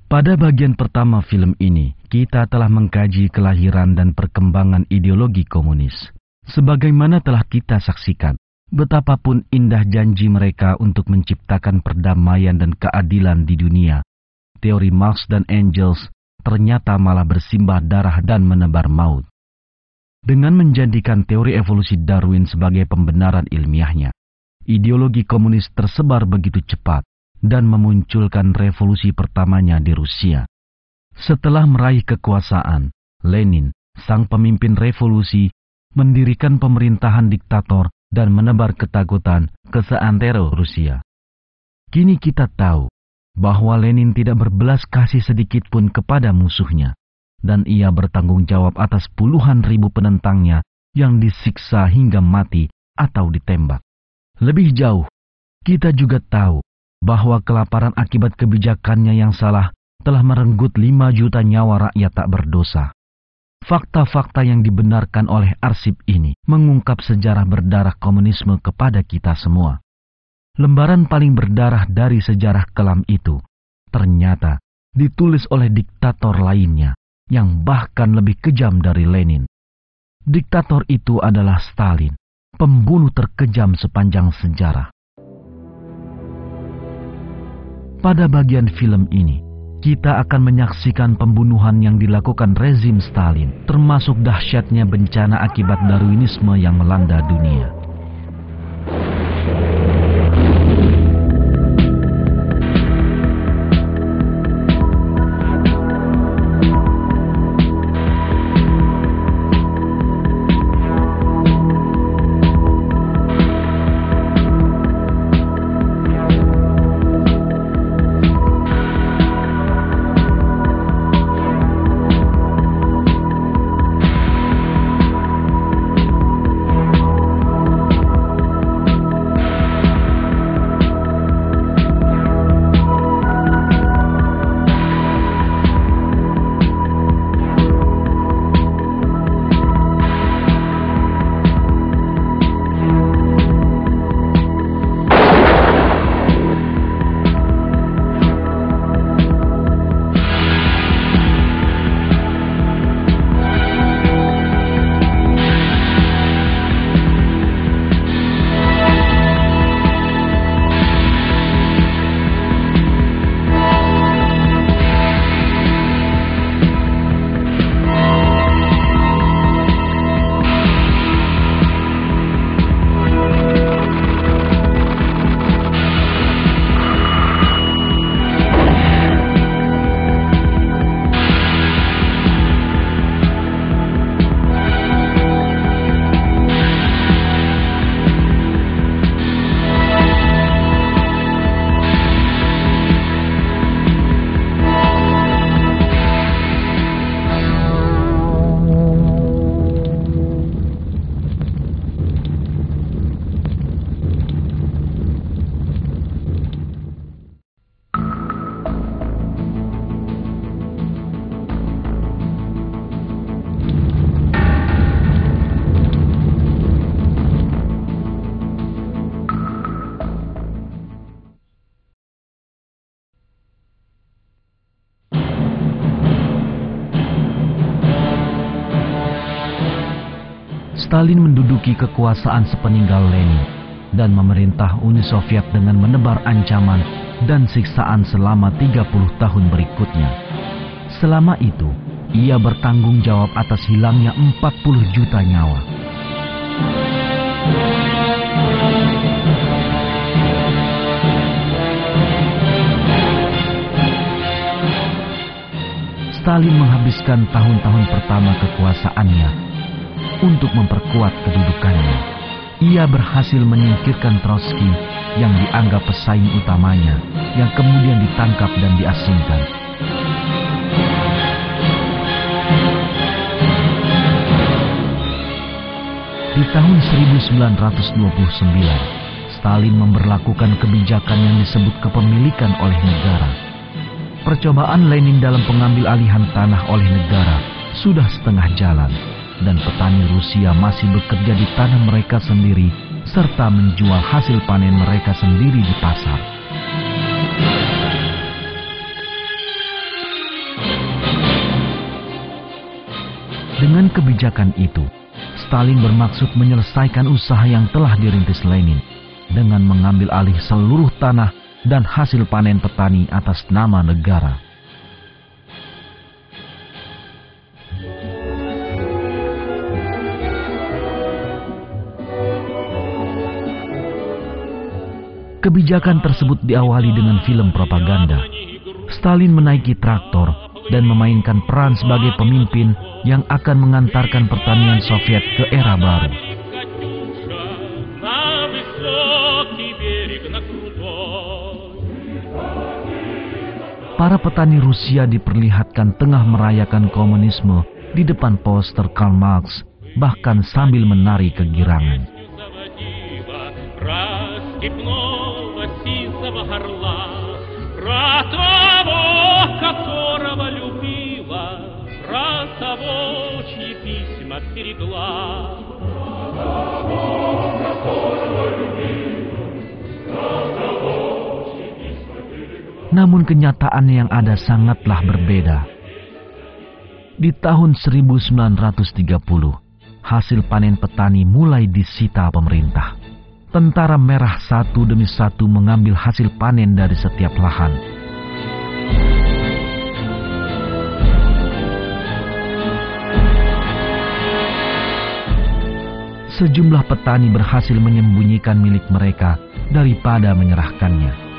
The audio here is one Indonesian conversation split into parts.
Pada bagian pertama film ini, kita telah mengkaji kelahiran dan perkembangan ideologi komunis. Sebagaimana telah kita saksikan, betapapun indah janji mereka untuk menciptakan perdamaian dan keadilan di dunia, teori Marx dan Engels ternyata malah bersimbah darah dan menebar maut. Dengan menjadikan teori evolusi Darwin sebagai pembenaran ilmiahnya, ideologi komunis tersebar begitu cepat dan memunculkan revolusi pertamanya di Rusia. Setelah meraih kekuasaan, Lenin, sang pemimpin revolusi, mendirikan pemerintahan diktator dan menebar ketakutan ke seantero Rusia. Kini kita tahu bahwa Lenin tidak berbelas kasih sedikit pun kepada musuhnya, dan ia bertanggung jawab atas puluhan ribu penentangnya yang disiksa hingga mati atau ditembak. Lebih jauh, kita juga tahu bahwa kelaparan akibat kebijakannya yang salah telah merenggut 5 juta nyawa rakyat tak berdosa. Fakta-fakta yang dibenarkan oleh arsip ini mengungkap sejarah berdarah komunisme kepada kita semua. Lembaran paling berdarah dari sejarah kelam itu ternyata ditulis oleh diktator lainnya yang bahkan lebih kejam dari Lenin. Diktator itu adalah Stalin, pembunuh terkejam sepanjang sejarah. Pada bagian film ini, kita akan menyaksikan pembunuhan yang dilakukan rezim Stalin, termasuk dahsyatnya bencana akibat Darwinisme yang melanda dunia. Stalin menduduki kekuasaan sepeninggal Lenin dan memerintah Uni Soviet dengan menebar ancaman dan siksaan selama 30 tahun berikutnya. Selama itu, ia bertanggung jawab atas hilangnya 40 juta nyawa. Stalin menghabiskan tahun-tahun pertama kekuasaannya untuk memperkuat kedudukannya. Ia berhasil menyingkirkan Trotsky yang dianggap pesaing utamanya, yang kemudian ditangkap dan diasingkan. Di tahun 1929, Stalin memberlakukan kebijakan yang disebut kepemilikan oleh negara. Percobaan Lenin dalam pengambil alihan tanah oleh negara sudah setengah jalan, dan petani Rusia masih bekerja di tanah mereka sendiri serta menjual hasil panen mereka sendiri di pasar. Dengan kebijakan itu, Stalin bermaksud menyelesaikan usaha yang telah dirintis Lenin dengan mengambil alih seluruh tanah dan hasil panen petani atas nama negara. Kebijakan tersebut diawali dengan film propaganda. Stalin menaiki traktor dan memainkan peran sebagai pemimpin yang akan mengantarkan pertanian Soviet ke era baru. Para petani Rusia diperlihatkan tengah merayakan komunisme di depan poster Karl Marx, bahkan sambil menari kegirangan. Namun kenyataan yang ada sangatlah berbeda. Di tahun 1930, hasil panen petani mulai disita pemerintah. Tentara Merah satu demi satu mengambil hasil panen dari setiap lahan. Sejumlah petani berhasil menyembunyikan milik mereka daripada menyerahkannya.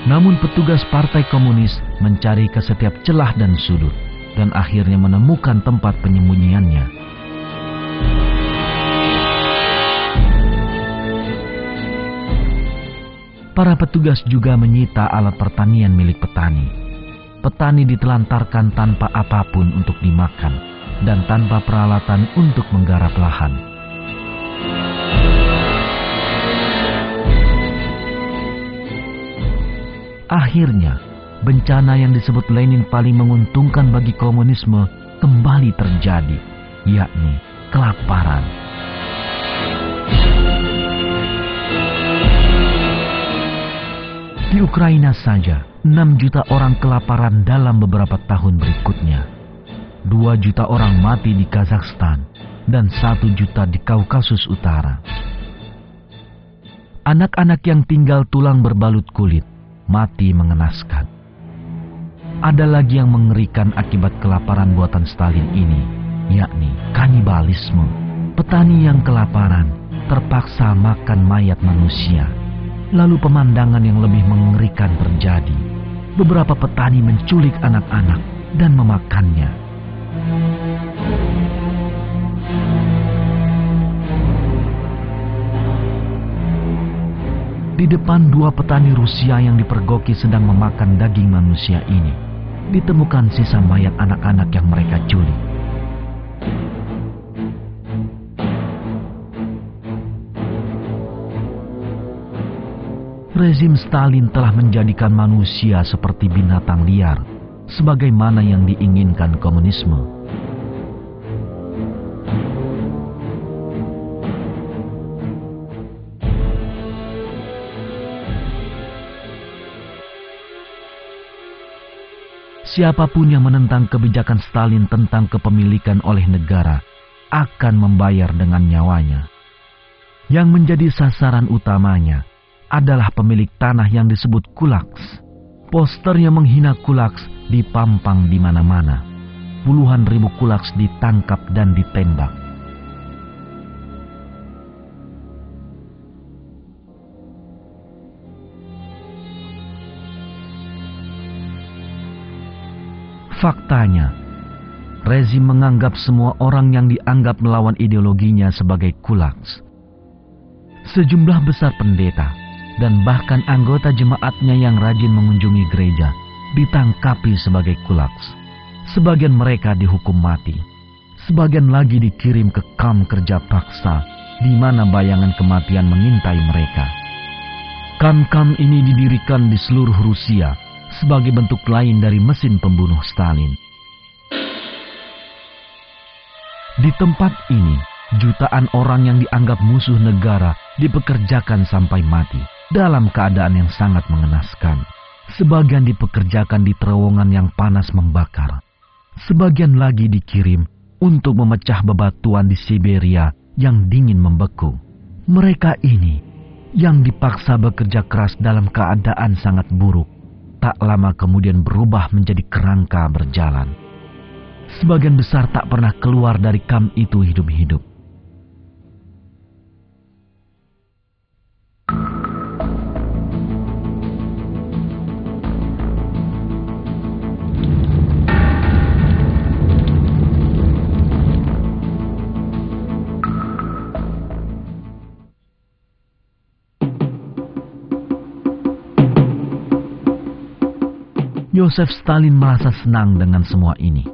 Namun petugas Partai Komunis mencari ke setiap celah dan sudut dan akhirnya menemukan tempat penyembunyiannya. Para petugas juga menyita alat pertanian milik petani. Petani ditelantarkan tanpa apapun untuk dimakan dan tanpa peralatan untuk menggarap lahan. Akhirnya, bencana yang disebut Lenin paling menguntungkan bagi komunisme kembali terjadi, yakni kelaparan. Di Ukraina saja, 6 juta orang kelaparan dalam beberapa tahun berikutnya. 2 juta orang mati di Kazakhstan dan 1 juta di Kaukasus Utara. Anak-anak yang tinggal tulang berbalut kulit mati mengenaskan. Ada lagi yang mengerikan akibat kelaparan buatan Stalin ini, yakni kanibalisme. Petani yang kelaparan terpaksa makan mayat manusia. Lalu pemandangan yang lebih mengerikan terjadi. Beberapa petani menculik anak-anak dan memakannya. Di depan 2 petani Rusia yang dipergoki sedang memakan daging manusia ini, ditemukan sisa mayat anak-anak yang mereka culik. Rezim Stalin telah menjadikan manusia seperti binatang liar, sebagaimana yang diinginkan komunisme. Siapapun yang menentang kebijakan Stalin tentang kepemilikan oleh negara akan membayar dengan nyawanya. Yang menjadi sasaran utamanya adalah pemilik tanah yang disebut kulaks. Poster yang menghina kulaks dipampang di mana-mana. Puluhan ribu kulaks ditangkap dan ditembak. Faktanya, rezim menganggap semua orang yang dianggap melawan ideologinya sebagai kulaks. Sejumlah besar pendeta dan bahkan anggota jemaatnya yang rajin mengunjungi gereja ditangkapi sebagai kulaks. Sebagian mereka dihukum mati. Sebagian lagi dikirim ke kamp kerja paksa di mana bayangan kematian mengintai mereka. Kamp-kamp ini didirikan di seluruh Rusia sebagai bentuk lain dari mesin pembunuh Stalin. Di tempat ini, jutaan orang yang dianggap musuh negara dipekerjakan sampai mati dalam keadaan yang sangat mengenaskan. Sebagian dipekerjakan di terowongan yang panas membakar. Sebagian lagi dikirim untuk memecah bebatuan di Siberia yang dingin membeku. Mereka ini yang dipaksa bekerja keras dalam keadaan sangat buruk, tak lama kemudian berubah menjadi kerangka berjalan. Sebagian besar tak pernah keluar dari kamp itu hidup-hidup. Joseph Stalin merasa senang dengan semua ini.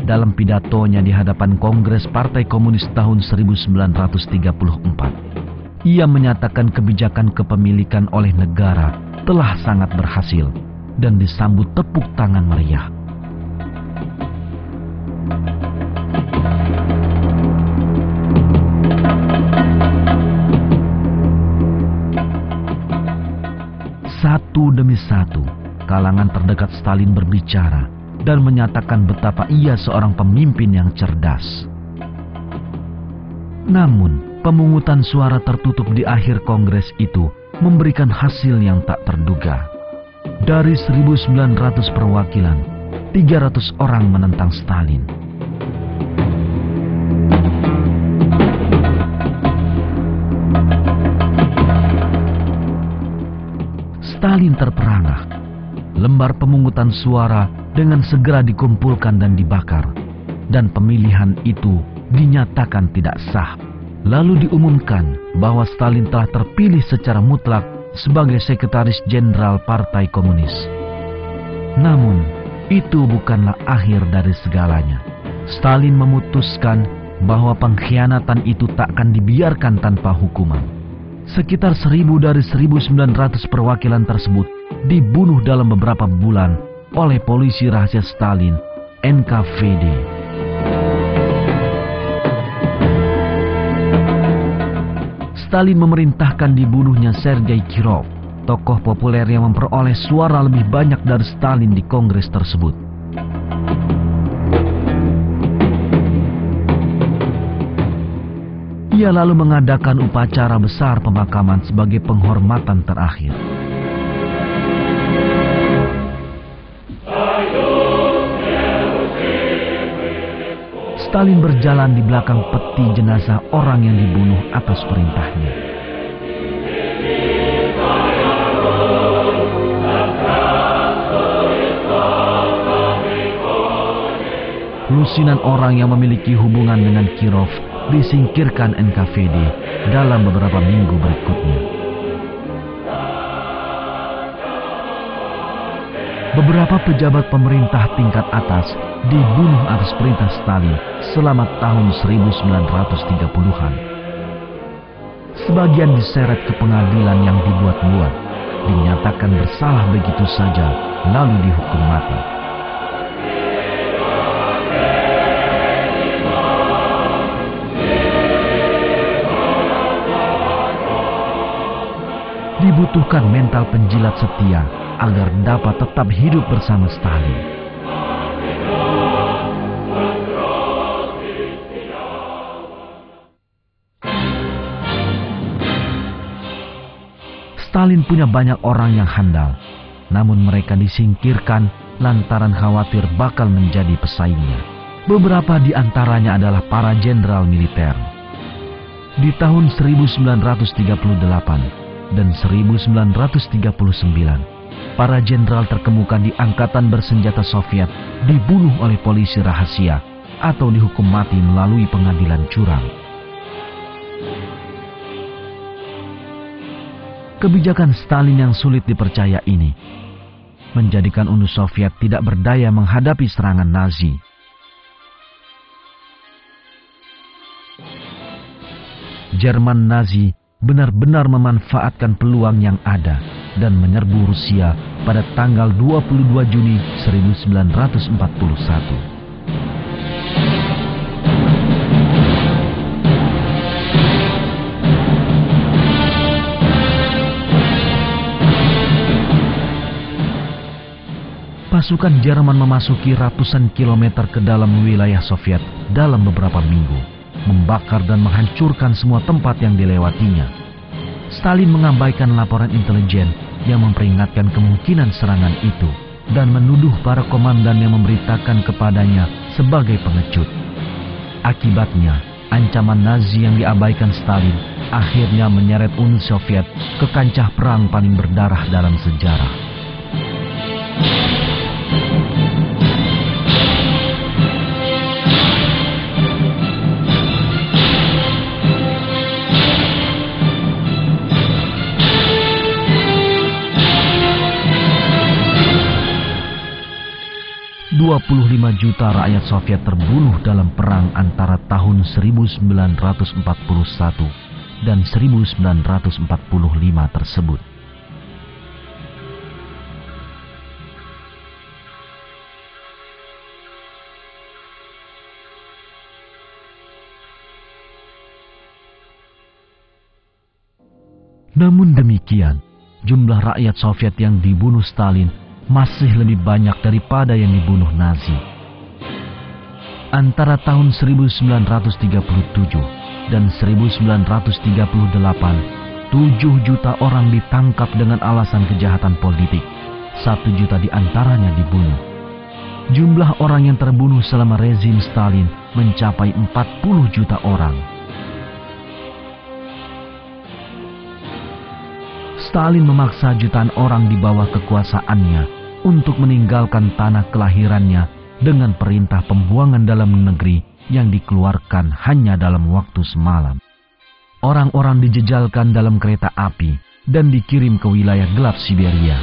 Dalam pidatonya di hadapan Kongres Partai Komunis tahun 1934, ia menyatakan kebijakan kepemilikan oleh negara telah sangat berhasil dan disambut tepuk tangan meriah. Satu demi satu, kalangan terdekat Stalin berbicara dan menyatakan betapa ia seorang pemimpin yang cerdas. Namun, pemungutan suara tertutup di akhir kongres itu memberikan hasil yang tak terduga. Dari 1.900 perwakilan, 300 orang menentang Stalin. Stalin terperangah. Lembar pemungutan suara dengan segera dikumpulkan dan dibakar, dan pemilihan itu dinyatakan tidak sah. Lalu diumumkan bahwa Stalin telah terpilih secara mutlak sebagai sekretaris jenderal Partai Komunis. Namun, itu bukanlah akhir dari segalanya. Stalin memutuskan bahwa pengkhianatan itu tak akan dibiarkan tanpa hukuman. Sekitar 1.000 dari 1.900 perwakilan tersebut dibunuh dalam beberapa bulan oleh polisi rahasia Stalin, NKVD. Stalin memerintahkan dibunuhnya Sergei Kirov, tokoh populer yang memperoleh suara lebih banyak dari Stalin di kongres tersebut. Ia lalu mengadakan upacara besar pemakaman sebagai penghormatan terakhir. Stalin berjalan di belakang peti jenazah orang yang dibunuh atas perintahnya. Lusinan orang yang memiliki hubungan dengan Kirov disingkirkan NKVD dalam beberapa minggu berikutnya. Beberapa pejabat pemerintah tingkat atas dibunuh atas perintah Stalin selama tahun 1930-an. Sebagian diseret ke pengadilan yang dibuat-buat, dinyatakan bersalah begitu saja, lalu dihukum mati. Dibutuhkan mental penjilat setia agar dapat tetap hidup bersama Stalin. Stalin punya banyak orang yang handal, namun mereka disingkirkan lantaran khawatir bakal menjadi pesaingnya. Beberapa di antaranya adalah para jenderal militer. Di tahun 1938 dan 1939, para jenderal terkemuka di Angkatan Bersenjata Soviet dibunuh oleh polisi rahasia atau dihukum mati melalui pengadilan curang. Kebijakan Stalin yang sulit dipercaya ini menjadikan Uni Soviet tidak berdaya menghadapi serangan Nazi. Jerman Nazi benar-benar memanfaatkan peluang yang ada dan menyerbu Rusia pada tanggal 22 Juni 1941. Pasukan Jerman memasuki ratusan kilometer ke dalam wilayah Soviet dalam beberapa minggu, membakar dan menghancurkan semua tempat yang dilewatinya. Stalin mengabaikan laporan intelijen yang memperingatkan kemungkinan serangan itu dan menuduh para komandan yang memberitakan kepadanya sebagai pengecut. Akibatnya, ancaman Nazi yang diabaikan Stalin akhirnya menyeret Uni Soviet ke kancah perang paling berdarah dalam sejarah. 25 juta rakyat Soviet terbunuh dalam perang antara tahun 1941 dan 1945 tersebut. Namun demikian, jumlah rakyat Soviet yang dibunuh Stalin masih lebih banyak daripada yang dibunuh Nazi. Antara tahun 1937 dan 1938, 7 juta orang ditangkap dengan alasan kejahatan politik. 1 juta diantaranya dibunuh. Jumlah orang yang terbunuh selama rezim Stalin mencapai 40 juta orang. Stalin memaksa jutaan orang di bawah kekuasaannya untuk meninggalkan tanah kelahirannya dengan perintah pembuangan dalam negeri yang dikeluarkan hanya dalam waktu semalam. Orang-orang dijejalkan dalam kereta api dan dikirim ke wilayah gelap Siberia.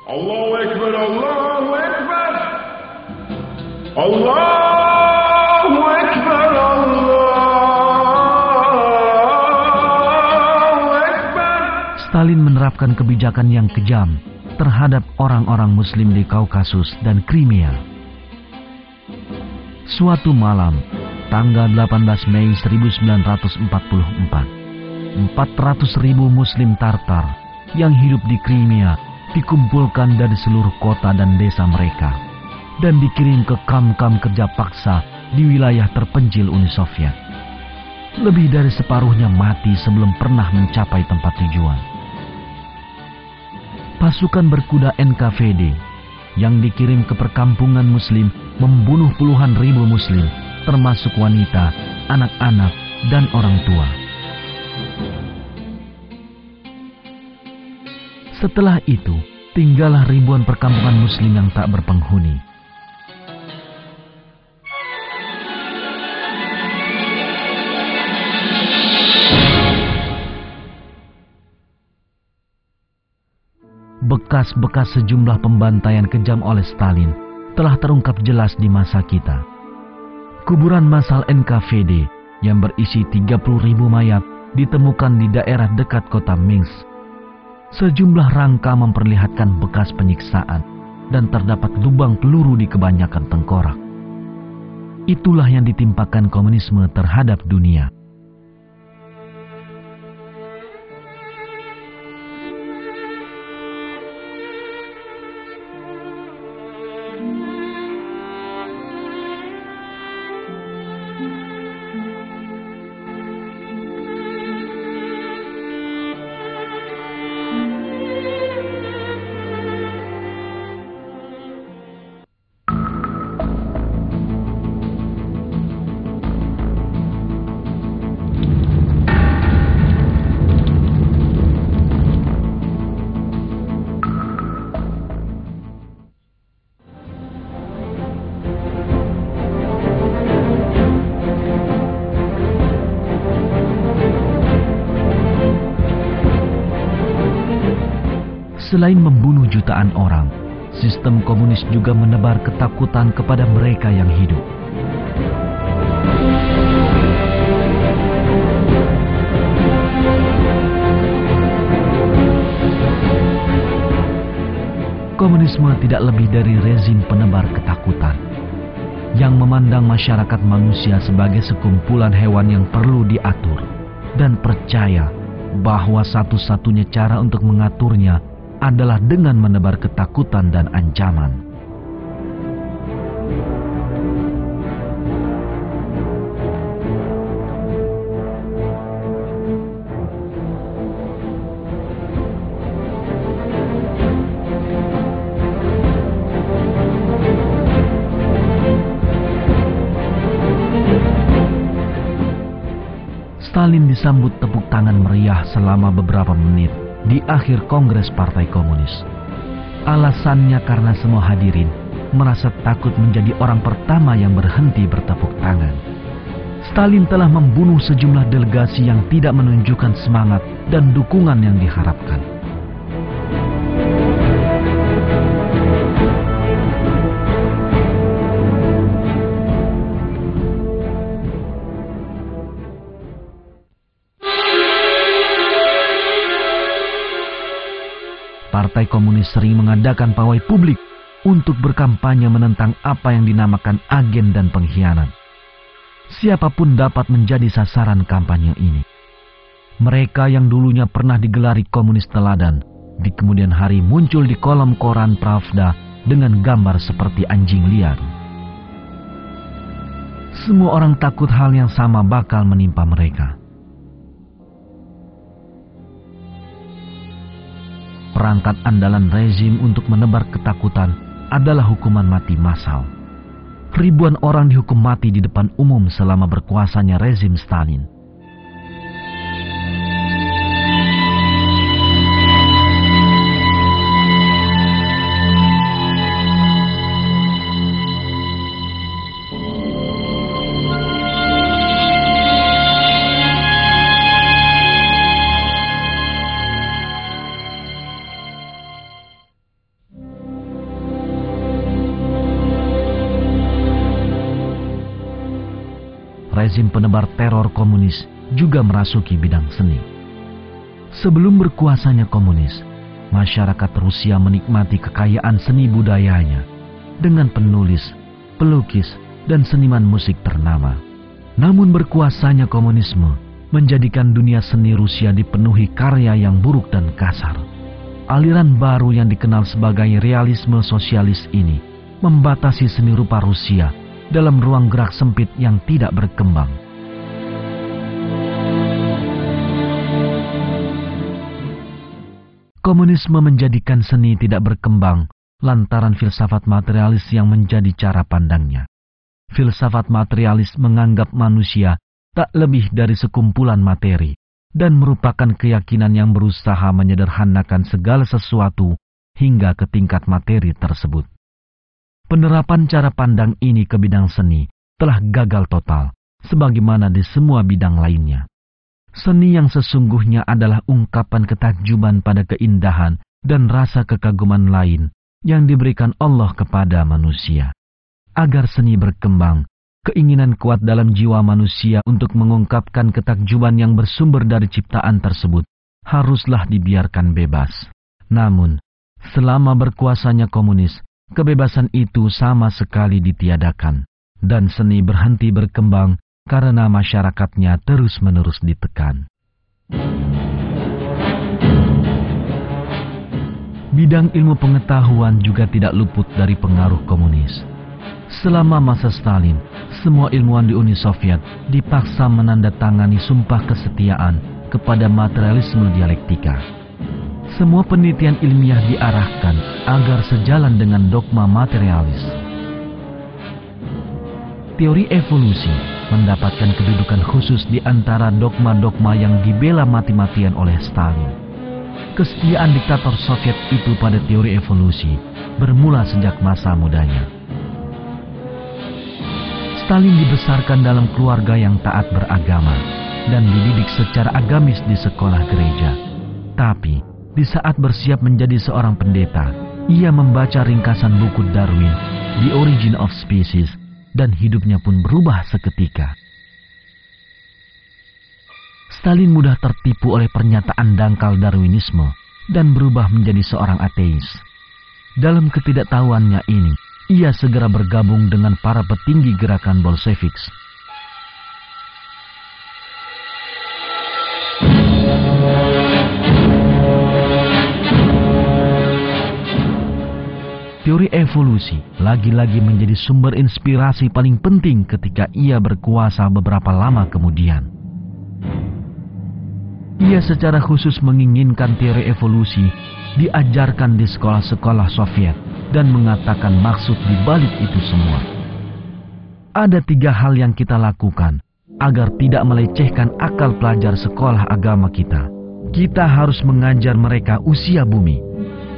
Allahu Akbar, Allahu Akbar, Allahu Akbar, Allahu Akbar. Stalin menerapkan kebijakan yang kejam terhadap orang-orang Muslim di Kaukasus dan Crimea. Suatu malam, tanggal 18 Mei 1944, 400.000 Muslim Tartar yang hidup di Crimea dikumpulkan dari seluruh kota dan desa mereka dan dikirim ke kamp-kamp kerja paksa di wilayah terpencil Uni Soviet. Lebih dari separuhnya mati sebelum pernah mencapai tempat tujuan. Pasukan berkuda NKVD yang dikirim ke perkampungan Muslim membunuh puluhan ribu Muslim, termasuk wanita, anak-anak, dan orang tua. Setelah itu, tinggallah ribuan perkampungan Muslim yang tak berpenghuni. Bekas-bekas sejumlah pembantaian kejam oleh Stalin telah terungkap jelas di masa kita. Kuburan massal NKVD yang berisi 30.000 mayat ditemukan di daerah dekat kota Minsk. Sejumlah rangka memperlihatkan bekas penyiksaan dan terdapat lubang peluru di kebanyakan tengkorak. Itulah yang ditimpakan komunisme terhadap dunia. Selain membunuh jutaan orang, sistem komunis juga menebar ketakutan kepada mereka yang hidup. Komunisme tidak lebih dari rezim penebar ketakutan yang memandang masyarakat manusia sebagai sekumpulan hewan yang perlu diatur dan percaya bahwa satu-satunya cara untuk mengaturnya adalah dengan menebar ketakutan dan ancaman. Stalin disambut tepuk tangan meriah selama beberapa menit di akhir Kongres Partai Komunis. Alasannya karena semua hadirin merasa takut menjadi orang pertama yang berhenti bertepuk tangan. Stalin telah membunuh sejumlah delegasi yang tidak menunjukkan semangat dan dukungan yang diharapkan. Partai Komunis sering mengadakan pawai publik untuk berkampanye menentang apa yang dinamakan agen dan pengkhianat. Siapapun dapat menjadi sasaran kampanye ini. Mereka yang dulunya pernah digelari komunis teladan, di kemudian hari muncul di kolom koran Pravda dengan gambar seperti anjing liar. Semua orang takut hal yang sama bakal menimpa mereka. Perangkat andalan rezim untuk menebar ketakutan adalah hukuman mati massal. Ribuan orang dihukum mati di depan umum selama berkuasanya rezim Stalin. Rezim penebar teror komunis juga merasuki bidang seni. Sebelum berkuasanya komunis, masyarakat Rusia menikmati kekayaan seni budayanya dengan penulis, pelukis, dan seniman musik ternama. Namun berkuasanya komunisme menjadikan dunia seni Rusia dipenuhi karya yang buruk dan kasar. Aliran baru yang dikenal sebagai realisme sosialis ini membatasi seni rupa Rusia dalam ruang gerak sempit yang tidak berkembang. Komunisme menjadikan seni tidak berkembang lantaran filsafat materialis yang menjadi cara pandangnya. Filsafat materialis menganggap manusia tak lebih dari sekumpulan materi dan merupakan keyakinan yang berusaha menyederhanakan segala sesuatu hingga ke tingkat materi tersebut. Penerapan cara pandang ini ke bidang seni telah gagal total, sebagaimana di semua bidang lainnya. Seni yang sesungguhnya adalah ungkapan ketakjuban pada keindahan dan rasa kekaguman lain yang diberikan Allah kepada manusia. Agar seni berkembang, keinginan kuat dalam jiwa manusia untuk mengungkapkan ketakjuban yang bersumber dari ciptaan tersebut haruslah dibiarkan bebas. Namun, selama berkuasanya komunis, kebebasan itu sama sekali ditiadakan, dan seni berhenti berkembang karena masyarakatnya terus-menerus ditekan. Bidang ilmu pengetahuan juga tidak luput dari pengaruh komunis. Selama masa Stalin, semua ilmuwan di Uni Soviet dipaksa menandatangani sumpah kesetiaan kepada materialisme dialektika. Semua penelitian ilmiah diarahkan agar sejalan dengan dogma materialis. Teori evolusi mendapatkan kedudukan khusus di antara dogma-dogma yang dibela mati-matian oleh Stalin. Kesetiaan diktator Soviet itu pada teori evolusi bermula sejak masa mudanya. Stalin dibesarkan dalam keluarga yang taat beragama dan dididik secara agamis di sekolah gereja. Tapi, di saat bersiap menjadi seorang pendeta, ia membaca ringkasan buku Darwin, The Origin of Species, dan hidupnya pun berubah seketika. Stalin mudah tertipu oleh pernyataan dangkal Darwinisme dan berubah menjadi seorang ateis. Dalam ketidaktahuannya ini, ia segera bergabung dengan para petinggi gerakan Bolsheviks. Teori evolusi lagi-lagi menjadi sumber inspirasi paling penting ketika ia berkuasa beberapa lama kemudian. Ia secara khusus menginginkan teori evolusi diajarkan di sekolah-sekolah Soviet dan mengatakan maksud di balik itu semua. Ada 3 hal yang kita lakukan agar tidak melecehkan akal pelajar sekolah agama kita. Kita harus mengajar mereka usia bumi,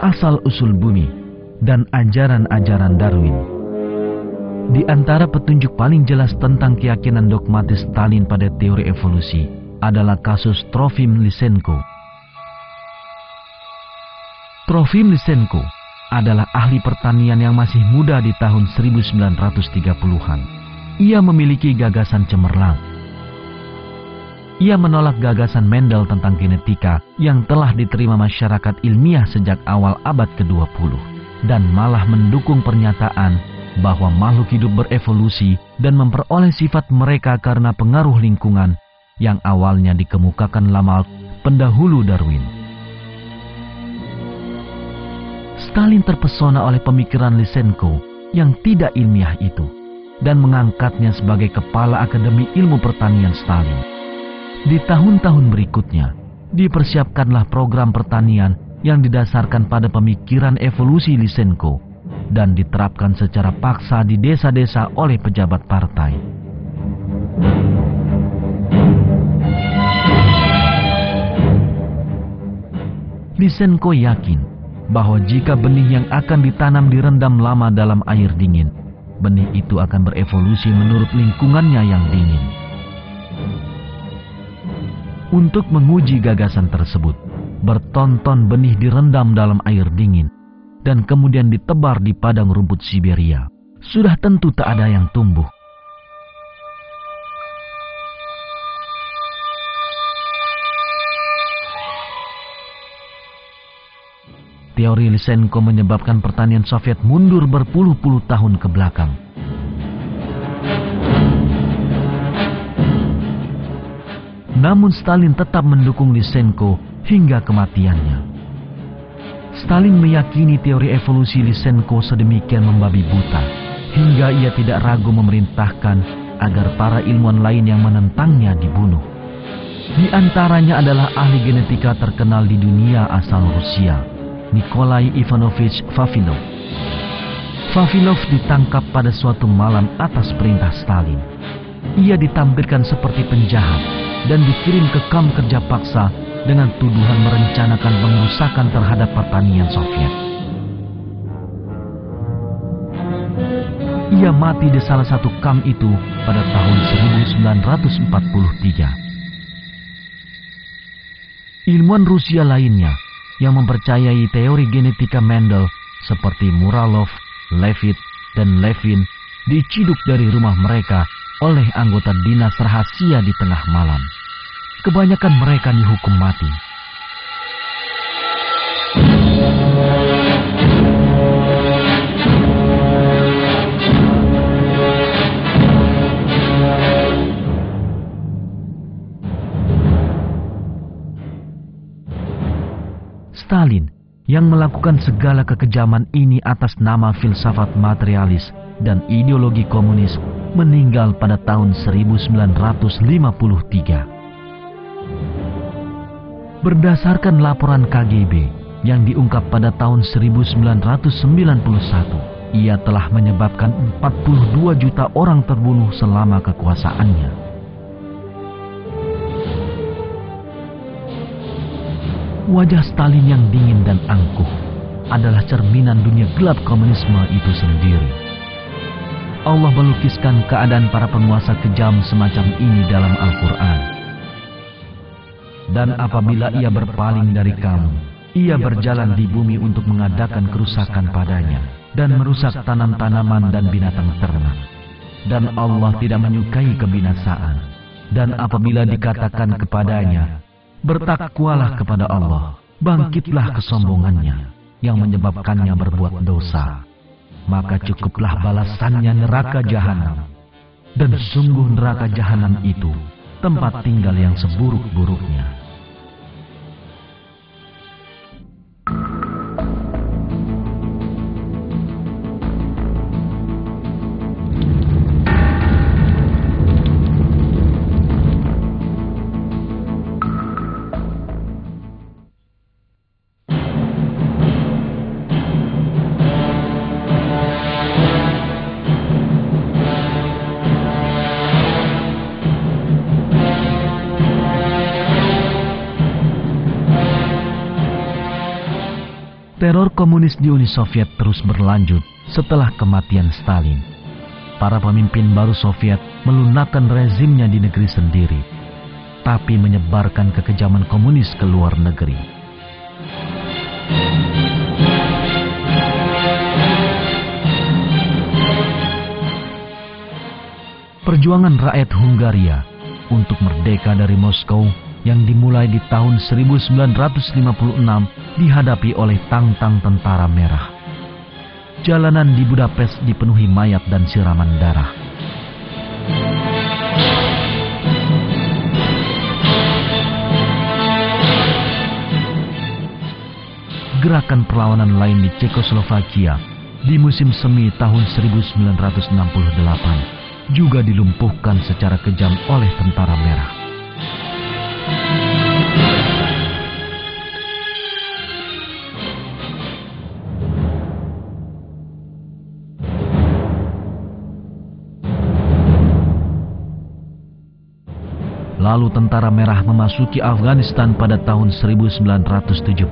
asal-usul bumi, dan ajaran-ajaran Darwin. Di antara petunjuk paling jelas tentang keyakinan dogmatis Stalin pada teori evolusi adalah kasus Trofim Lysenko. Trofim Lysenko adalah ahli pertanian yang masih muda di tahun 1930-an. Ia memiliki gagasan cemerlang. Ia menolak gagasan Mendel tentang genetika yang telah diterima masyarakat ilmiah sejak awal abad ke-20. Dan malah mendukung pernyataan bahwa makhluk hidup berevolusi dan memperoleh sifat mereka karena pengaruh lingkungan yang awalnya dikemukakan Lamarck, pendahulu Darwin. Stalin terpesona oleh pemikiran Lysenko yang tidak ilmiah itu dan mengangkatnya sebagai kepala Akademi Ilmu Pertanian Stalin. Di tahun-tahun berikutnya, dipersiapkanlah program pertanian yang didasarkan pada pemikiran evolusi Lysenko dan diterapkan secara paksa di desa-desa oleh pejabat partai. Lysenko yakin bahwa jika benih yang akan ditanam direndam lama dalam air dingin, benih itu akan berevolusi menurut lingkungannya yang dingin. Untuk menguji gagasan tersebut, bertonton benih direndam dalam air dingin dan kemudian ditebar di padang rumput Siberia. Sudah tentu tak ada yang tumbuh. Teori Lysenko menyebabkan pertanian Soviet mundur berpuluh-puluh tahun ke belakang. Namun Stalin tetap mendukung Lysenko hingga kematiannya. Stalin meyakini teori evolusi Lysenko sedemikian membabi buta, hingga ia tidak ragu memerintahkan agar para ilmuwan lain yang menentangnya dibunuh. Di antaranya adalah ahli genetika terkenal di dunia asal Rusia, Nikolai Ivanovich Vavilov. Vavilov ditangkap pada suatu malam atas perintah Stalin. Ia ditampilkan seperti penjahat dan dikirim ke kamp kerja paksa dengan tuduhan merencanakan pengrusakan terhadap pertanian Soviet. Ia mati di salah satu kamp itu pada tahun 1943. Ilmuwan Rusia lainnya yang mempercayai teori genetika Mendel seperti Muralov, Levitt, dan Levin diciduk dari rumah mereka oleh anggota dinas rahasia di tengah malam. Kebanyakan mereka dihukum mati. Stalin yang melakukan segala kekejaman ini atas nama filsafat materialis dan ideologi komunis meninggal pada tahun 1953. Berdasarkan laporan KGB yang diungkap pada tahun 1991, ia telah menyebabkan 42 juta orang terbunuh selama kekuasaannya. Wajah Stalin yang dingin dan angkuh adalah cerminan dunia gelap komunisme itu sendiri. Allah melukiskan keadaan para penguasa kejam semacam ini dalam Al-Quran. Dan apabila ia berpaling dari kamu, ia berjalan di bumi untuk mengadakan kerusakan padanya dan merusak tanam-tanaman dan binatang ternak. Dan Allah tidak menyukai kebinasaan. Dan apabila dikatakan kepadanya, bertakwalah kepada Allah, bangkitlah kesombongannya yang menyebabkannya berbuat dosa, maka cukuplah balasannya neraka jahanam. Dan sungguh neraka jahanam itu tempat tinggal yang seburuk-buruknya. Teror komunis di Uni Soviet terus berlanjut setelah kematian Stalin. Para pemimpin baru Soviet melunakkan rezimnya di negeri sendiri, tapi menyebarkan kekejaman komunis ke luar negeri. Perjuangan rakyat Hungaria untuk merdeka dari Moskow yang dimulai di tahun 1956 dihadapi oleh tang-tang tentara merah. Jalanan di Budapest dipenuhi mayat dan siraman darah. Gerakan perlawanan lain di Cekoslovakia di musim semi tahun 1968 juga dilumpuhkan secara kejam oleh tentara merah. Lalu tentara merah memasuki Afghanistan pada tahun 1979.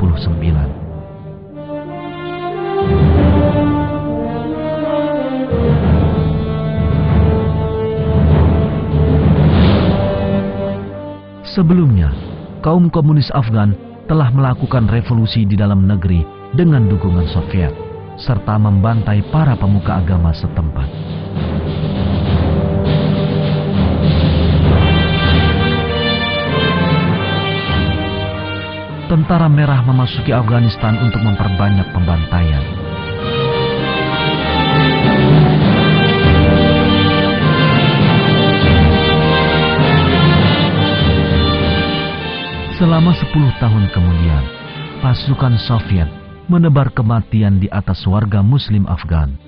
Sebelumnya, kaum komunis Afgan telah melakukan revolusi di dalam negeri dengan dukungan Soviet, serta membantai para pemuka agama setempat. Tentara merah memasuki Afghanistan untuk memperbanyak pembantaian. Selama 10 tahun kemudian, pasukan Soviet menebar kematian di atas warga Muslim Afgan.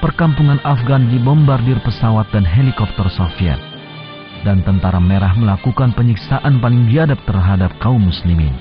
Perkampungan Afgan dibombardir pesawat dan helikopter Soviet, dan tentara merah melakukan penyiksaan paling biadab terhadap kaum muslimin.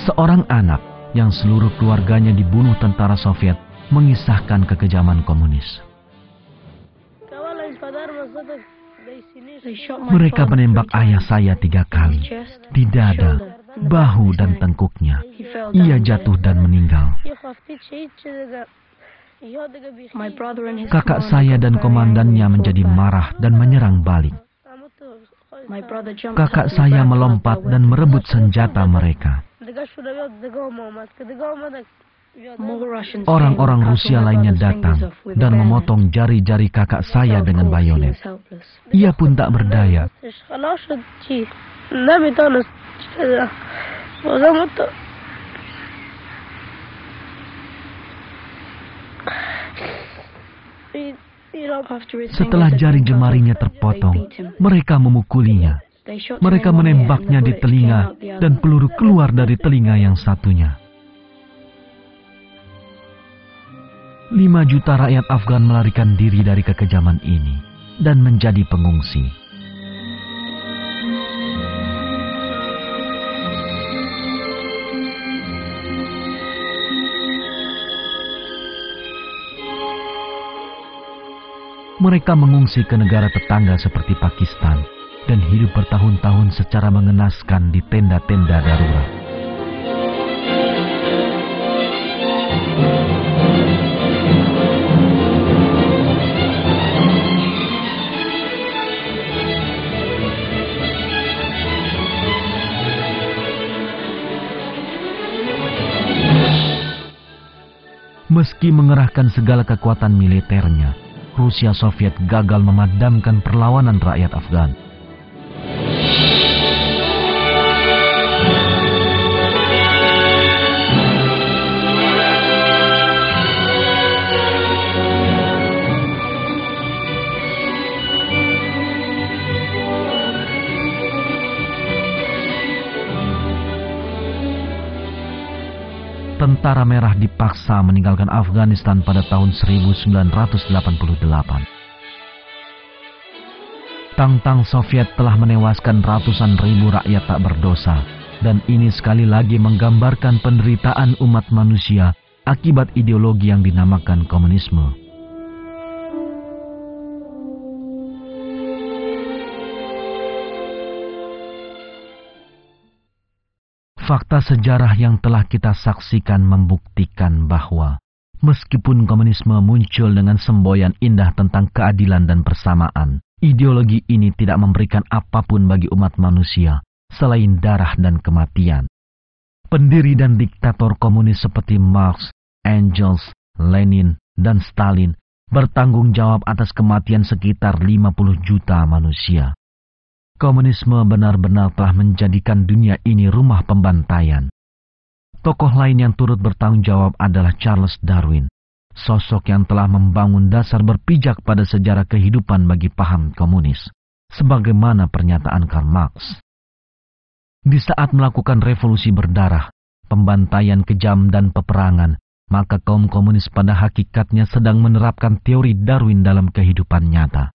Seorang anak yang seluruh keluarganya dibunuh tentara Soviet mengisahkan kekejaman komunis. Mereka menembak ayah saya 3 kali, di dada, bahu dan tengkuknya. Ia jatuh dan meninggal. Kakak saya dan komandannya menjadi marah dan menyerang balik. Kakak saya melompat dan merebut senjata mereka. Orang-orang Rusia lainnya datang dan memotong jari-jari kakak saya dengan bayonet. Ia pun tak berdaya. Setelah jari jemarinya terpotong, mereka memukulinya. Mereka menembaknya di telinga dan peluru keluar dari telinga yang satunya. 5 juta rakyat Afgan melarikan diri dari kekejaman ini dan menjadi pengungsi. Mereka mengungsi ke negara tetangga seperti Pakistan dan hidup bertahun-tahun secara mengenaskan di tenda-tenda darurat. Meski mengerahkan segala kekuatan militernya, Rusia Soviet gagal memadamkan perlawanan rakyat Afgan. Tentara Merah dipaksa meninggalkan Afghanistan pada tahun 1988. Tang-tang Soviet telah menewaskan ratusan ribu rakyat tak berdosa, dan ini sekali lagi menggambarkan penderitaan umat manusia akibat ideologi yang dinamakan komunisme. Fakta sejarah yang telah kita saksikan membuktikan bahwa meskipun komunisme muncul dengan semboyan indah tentang keadilan dan persamaan, ideologi ini tidak memberikan apapun bagi umat manusia selain darah dan kematian. Pendiri dan diktator komunis seperti Marx, Engels, Lenin, dan Stalin bertanggung jawab atas kematian sekitar 50 juta manusia. Komunisme benar-benar telah menjadikan dunia ini rumah pembantaian. Tokoh lain yang turut bertanggung jawab adalah Charles Darwin, sosok yang telah membangun dasar berpijak pada sejarah kehidupan bagi paham komunis, sebagaimana pernyataan Karl Marx. Di saat melakukan revolusi berdarah, pembantaian kejam dan peperangan, maka kaum komunis pada hakikatnya sedang menerapkan teori Darwin dalam kehidupan nyata.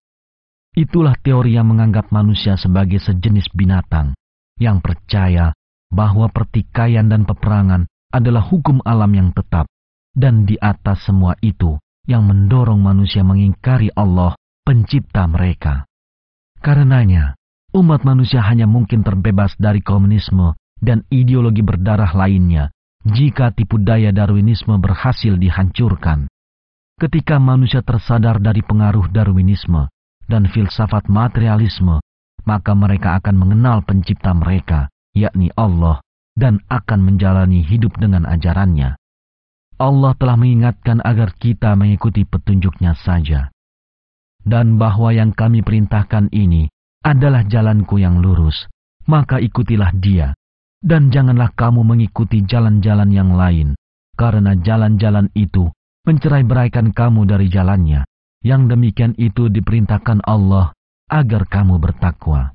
Itulah teori yang menganggap manusia sebagai sejenis binatang, yang percaya bahwa pertikaian dan peperangan adalah hukum alam yang tetap, dan di atas semua itu yang mendorong manusia mengingkari Allah, pencipta mereka. Karenanya, umat manusia hanya mungkin terbebas dari komunisme dan ideologi berdarah lainnya jika tipu daya Darwinisme berhasil dihancurkan. Ketika manusia tersadar dari pengaruh Darwinisme dan filsafat materialisme, maka mereka akan mengenal pencipta mereka, yakni Allah, dan akan menjalani hidup dengan ajarannya. Allah telah mengingatkan agar kita mengikuti petunjuknya saja. Dan bahwa yang kami perintahkan ini adalah jalanku yang lurus, maka ikutilah dia. Dan janganlah kamu mengikuti jalan-jalan yang lain, karena jalan-jalan itu mencerai-beraikan kamu dari jalannya. Yang demikian itu diperintahkan Allah agar kamu bertakwa.